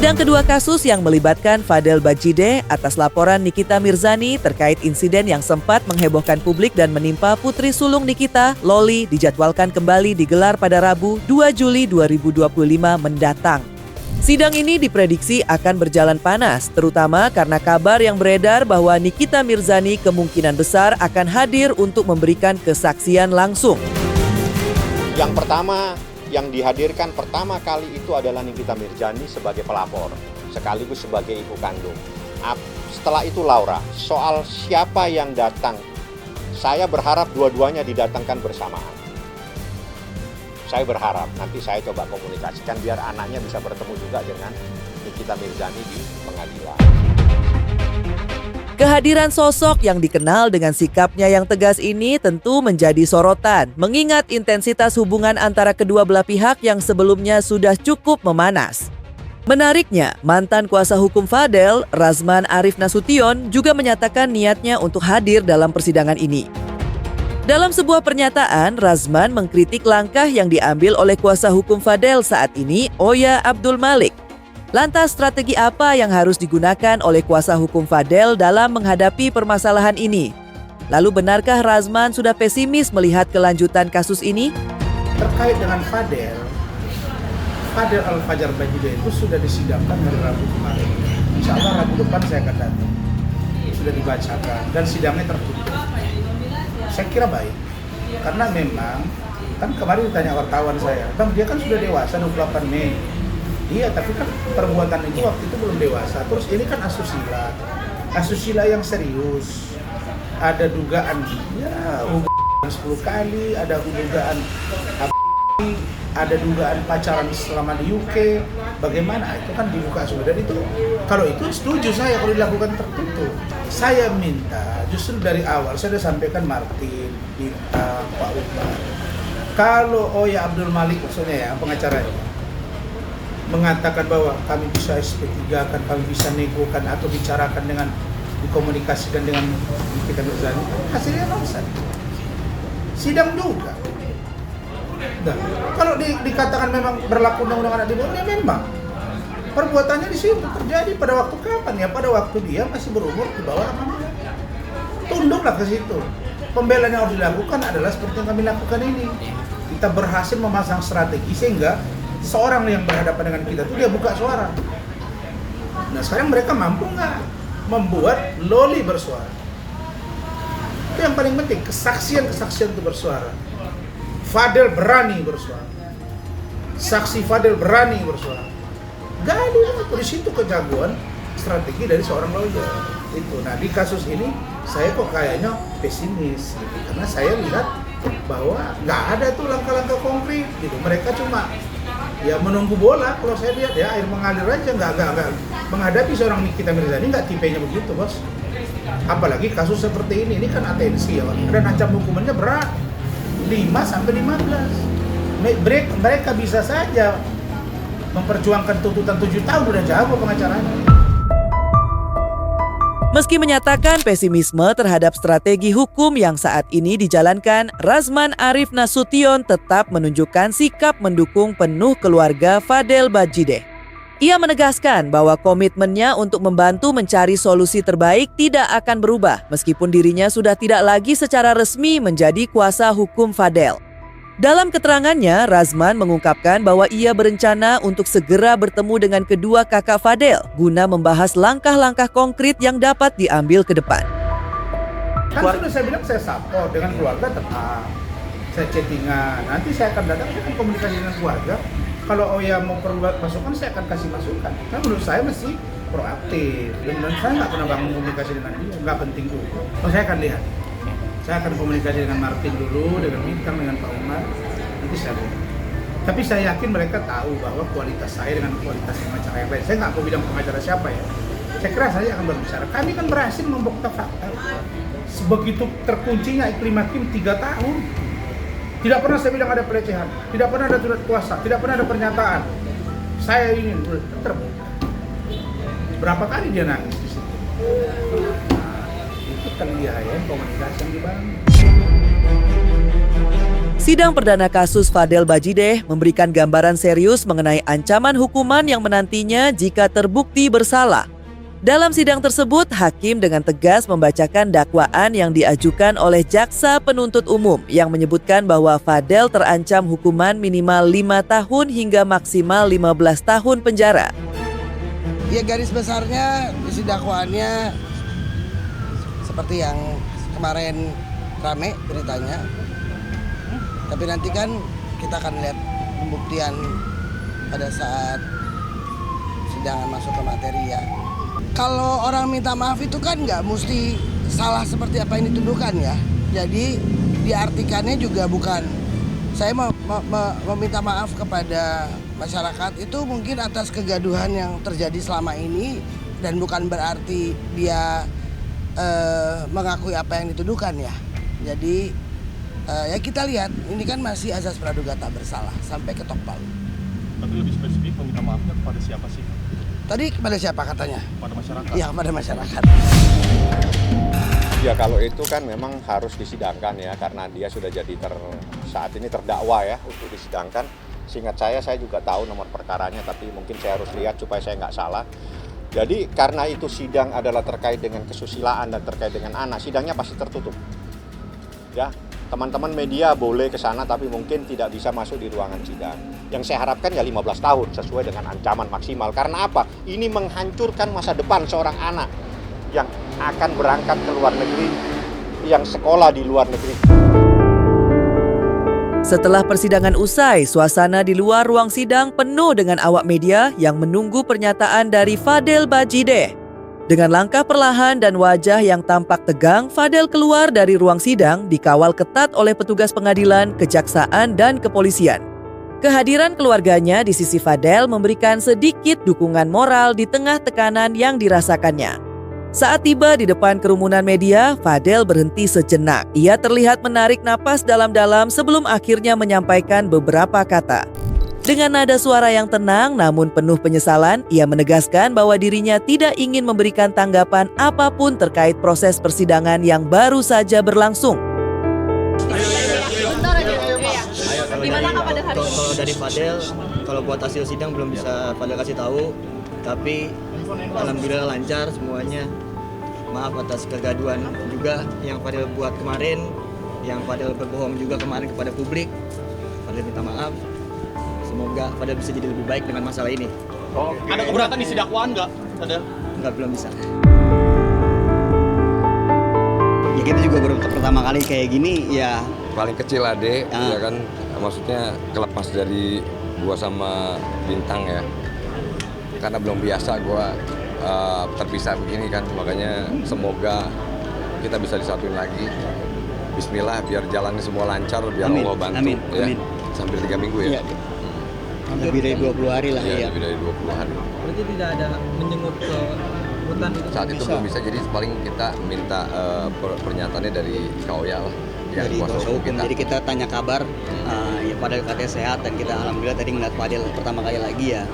Sidang kedua kasus yang melibatkan Fadel Bajideh atas laporan Nikita Mirzani terkait insiden yang sempat menghebohkan publik dan menimpa putri sulung Nikita, Loli, dijadwalkan kembali digelar pada Rabu 2 Juli 2025 mendatang. Sidang ini diprediksi akan berjalan panas, terutama karena kabar yang beredar bahwa Nikita Mirzani kemungkinan besar akan hadir untuk memberikan kesaksian langsung. Yang pertama, yang dihadirkan pertama kali itu adalah Nikita Mirzani sebagai pelapor, sekaligus sebagai ibu kandung. Setelah itu Laura, soal siapa yang datang, saya berharap dua-duanya didatangkan bersamaan. Saya berharap nanti saya coba komunikasikan biar anaknya bisa bertemu juga dengan Nikita Mirzani di pengadilan. Kehadiran sosok yang dikenal dengan sikapnya yang tegas ini tentu menjadi sorotan, mengingat intensitas hubungan antara kedua belah pihak yang sebelumnya sudah cukup memanas. Menariknya, mantan kuasa hukum Fadel, Razman Arif Nasution, juga menyatakan niatnya untuk hadir dalam persidangan ini. Dalam sebuah pernyataan, Razman mengkritik langkah yang diambil oleh kuasa hukum Fadel saat ini, Oya Abdul Malik. Lantas strategi apa yang harus digunakan oleh kuasa hukum Fadel dalam menghadapi permasalahan ini? Lalu benarkah Razman sudah pesimis melihat kelanjutan kasus ini? Terkait dengan Fadel Al-Fajar Bajideh itu sudah disidangkan hari Rabu kemarin. Insya Allah Rabu depan saya akan datang. Sudah dibacakan dan sidangnya tertutup. Saya kira baik, karena memang kan kemarin ditanya wartawan saya, Bang dia kan sudah dewasa 28 Mei. Iya, tapi kan perbuatan itu waktu itu belum dewasa. Terus ini kan asusila yang serius. Ada dugaan ya 10 kali, ada dugaan ada dugaan pacaran selama di UK. Bagaimana? Itu kan dibuka sudah. Dan itu kalau itu setuju saya kalau dilakukan tertutup. Saya minta justru dari awal saya sudah sampaikan Martin, Bintang, Pak Umar. Kalau Oya Abdul Malik maksudnya ya pengacaranya mengatakan bahwa kami bisa SP3 kan, kami bisa negokan atau bicarakan dengan dikomunikasikan dengan Nikita Mirzani, hasilnya nonsen. Sidang juga. Nah, kalau dikatakan memang berlaku undang-undang anak di bawah, ya memang perbuatannya di situ terjadi pada waktu kapan ya? Pada waktu dia masih berumur di bawah 18. Tunduklah ke situ. Pembelaan yang harus dilakukan adalah seperti yang kami lakukan ini. Kita berhasil memasang strategi sehingga seorang yang berhadapan dengan kita itu dia buka suara. Nah sekarang mereka mampu nggak membuat Loli bersuara? Itu yang paling penting, kesaksian itu bersuara. Fadel berani bersuara. Saksi Fadel berani bersuara. Gak ada di situ kejagoan strategi dari seorang lawyer itu. Nah di kasus ini saya kok kayaknya pesimis gitu, karena saya lihat bahwa nggak ada tuh langkah-langkah konkret gitu. Mereka cuma ya menunggu bola. Kalau saya lihat ya air mengalir aja, nggak menghadapi seorang Nikita Mirzani nggak tipenya begitu bos. Apalagi kasus seperti ini kan atensi ya, dan ancam hukumannya berat 5-15. Mereka bisa saja memperjuangkan tuntutan 7 tahun udah jago pengacaranya. Meski menyatakan pesimisme terhadap strategi hukum yang saat ini dijalankan, Razman Arif Nasution tetap menunjukkan sikap mendukung penuh keluarga Fadel Bajideh. Ia menegaskan bahwa komitmennya untuk membantu mencari solusi terbaik tidak akan berubah meskipun dirinya sudah tidak lagi secara resmi menjadi kuasa hukum Fadel. Dalam keterangannya, Razman mengungkapkan bahwa ia berencana untuk segera bertemu dengan kedua kakak Fadel guna membahas langkah-langkah konkret yang dapat diambil ke depan. Kan sudah saya bilang saya support dengan keluarga tetap. Saya chattingan, nanti saya akan datang, saya akan komunikasi dengan keluarga. Kalau Oya mau perbuat masukan, saya akan kasih masukan. Nah menurut saya mesti proaktif. Dan saya nggak pernah bangun komunikasi dengan dia, nggak penting juga. Saya akan lihat. Saya akan komunikasi dengan Martin dulu, dengan Bintang, dengan Pak Umar. Nanti saya lihat. Tapi saya yakin mereka tahu bahwa kualitas saya dengan kualitas pengacara yang lain. Saya nggak mau bilang pengacara siapa ya. Saya kira saya akan berbicara. Kami kan berhasil membuktikan fakta. Sebegitu terkuncinya iklim hakim 3 tahun. Tidak pernah saya bilang ada pelecehan, tidak pernah ada surat kuasa, tidak pernah ada pernyataan. Saya ingin terbuka. Berapa kali dia nangis di situ? Nah, itu kan dia ya komunikasi yang dibangun. Sidang perdana kasus Fadel Bajideh memberikan gambaran serius mengenai ancaman hukuman yang menantinya jika terbukti bersalah. Dalam sidang tersebut, hakim dengan tegas membacakan dakwaan yang diajukan oleh jaksa penuntut umum yang menyebutkan bahwa Fadel terancam hukuman minimal 5 tahun hingga maksimal 15 tahun penjara. Ya garis besarnya isi dakwaannya seperti yang kemarin rame beritanya. Tapi nanti kan kita akan lihat pembuktian pada saat sidangan masuk ke materi ya. Kalau orang minta maaf itu kan nggak mesti salah seperti apa yang dituduhkan ya. Jadi diartikannya juga bukan saya meminta maaf kepada masyarakat itu mungkin atas kegaduhan yang terjadi selama ini dan bukan berarti dia mengakui apa yang dituduhkan ya. Jadi ya kita lihat ini kan masih azas praduga tak bersalah sampai ketok palu. Tapi lebih spesifik meminta maafnya kepada siapa sih? Tadi kepada siapa katanya? Kepada masyarakat. Iya kepada masyarakat. Ya kalau itu kan memang harus disidangkan ya, karena dia sudah jadi saat ini terdakwa ya untuk disidangkan. Seingat saya juga tahu nomor perkaranya, tapi mungkin saya harus lihat supaya saya nggak salah. Jadi karena itu sidang adalah terkait dengan kesusilaan dan terkait dengan anak, sidangnya pasti tertutup. Ya, teman-teman media boleh ke sana tapi mungkin tidak bisa masuk di ruangan sidang. Yang saya harapkan ya 15 tahun sesuai dengan ancaman maksimal. Karena apa? Ini menghancurkan masa depan seorang anak yang akan berangkat ke luar negeri, yang sekolah di luar negeri. Setelah persidangan usai, suasana di luar ruang sidang penuh dengan awak media yang menunggu pernyataan dari Fadel Bajideh. Dengan langkah perlahan dan wajah yang tampak tegang, Fadel keluar dari ruang sidang dikawal ketat oleh petugas pengadilan, kejaksaan, dan kepolisian. Kehadiran keluarganya di sisi Fadel memberikan sedikit dukungan moral di tengah tekanan yang dirasakannya. Saat tiba di depan kerumunan media, Fadel berhenti sejenak. Ia terlihat menarik napas dalam-dalam sebelum akhirnya menyampaikan beberapa kata. Dengan nada suara yang tenang namun penuh penyesalan, ia menegaskan bahwa dirinya tidak ingin memberikan tanggapan apapun terkait proses persidangan yang baru saja berlangsung. Gimana Kak Fadel hari ini? Kalau dari Fadel, kalau buat hasil sidang belum bisa Fadel kasih tahu, tapi alhamdulillah lancar semuanya. Maaf atas kegaduhan juga yang Fadel buat kemarin, yang Fadel berbohong juga kemarin kepada publik. Fadel minta maaf. Semoga Fadel bisa jadi lebih baik dengan masalah ini. Okay. Ada keberatan isi dakwaan nggak, Fadel? Nggak, belum bisa. Ya kita juga baru pertama kali kayak gini ya. Paling kecil Ade, ya kan, maksudnya kelepas dari gua sama Bintang ya. Karena belum biasa gua terpisah begini kan, makanya semoga kita bisa disatuin lagi. Bismillah, biar jalannya semua lancar, biar Amin. Allah bantu. Amin. Ya. Amin. Sampai 3 minggu ya. Lebih dari 20 hari lah ya. Lebih dari 20 hari. Berarti tidak ada menjenguk ke hutan itu? Saat itu belum bisa, jadi paling kita minta pernyataannya dari Kauya lah. Dari kuasa hukum. Jadi kita tanya kabar, ya Fadel katanya sehat dan kita alhamdulillah tadi ngeliat Fadel pertama kali lagi ya.